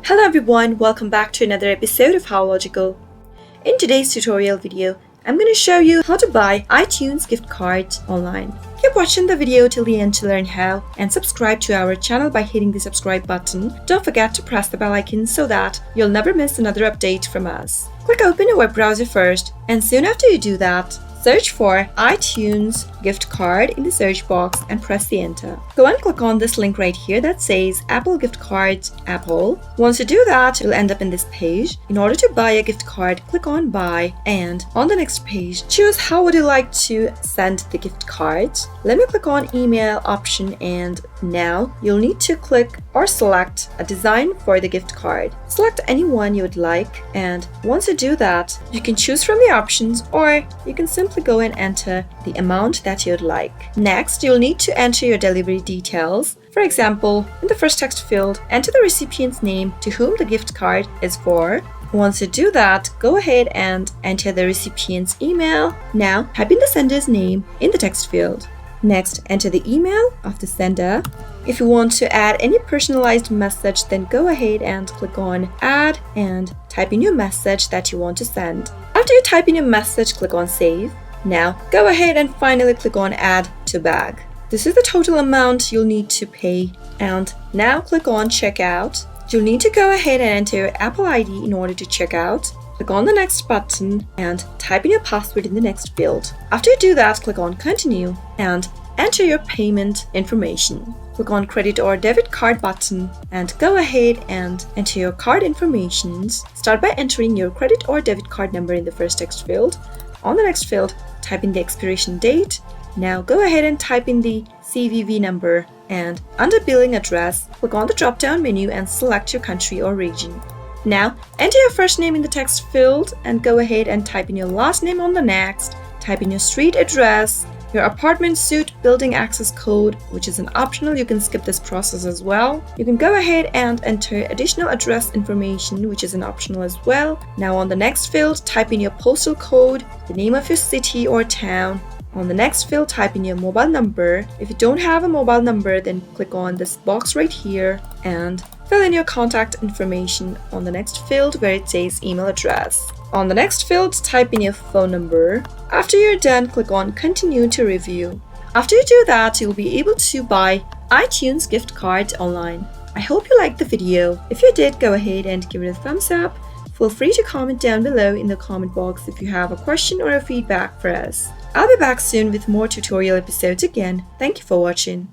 Hello everyone, welcome back to another episode of How Logical. In today's tutorial video, I'm going to show you how to buy iTunes gift cards online. Keep watching the video till the end to learn how, and subscribe to our channel by hitting the subscribe button. Don't forget to press the bell icon so that you'll never miss another update from us. Click open a web browser first, and soon after you do that, search for iTunes gift card in the search box and press the enter. Go and click on this link right here that says Apple gift cards Apple. Once you do that, you'll end up in this page. In order to buy a gift card, click on buy, and on the next page, choose how would you like to send the gift card. Let me click on email option, and now you'll need to click or select a design for the gift card. Select any one you would like, and once you do that, you can choose from the options, or you can simply go and enter the amount that you'd like. Next, you'll need to enter your delivery details. For example, in the first text field, enter the recipient's name to whom the gift card is for. Once you do that, go ahead and enter the recipient's email. Now, type in the sender's name in the text field. Next, enter the email of the sender. If you want to add any personalized message, then go ahead and click on add and type in your message that you want to send. After you type in your message, click on save. Now, go ahead and finally click on add to bag. This is the total amount you'll need to pay. And now click on checkout. You'll need to go ahead and enter your Apple ID in order to check out. Click on the next button and type in your password in the next field. After you do that, click on continue and enter your payment information. Click on credit or debit card button and go ahead and enter your card informations. Start by entering your credit or debit card number in the first text field. On the next field, type in the expiration date. Now go ahead and type in the CVV number, and under billing address, click on the drop-down menu and select your country or region. Now, enter your first name in the text field and go ahead and type in your last name on the next. Type in your street address, your apartment suite building access code, which is an optional. You can skip this process as well. You can go ahead and enter additional address information, which is an optional as well. Now on the next field, type in your postal code, the name of your city or town. On the next field, type in your mobile number. If you don't have a mobile number, then click on this box right here and fill in your contact information on the next field where it says email address. On the next field, type in your phone number. After you're done, click on continue to review. After you do that, you'll be able to buy iTunes gift cards online. I hope you liked the video. If you did, go ahead and give it a thumbs up. Feel free to comment down below in the comment box if you have a question or a feedback for us. I'll be back soon with more tutorial episodes again. Thank you for watching.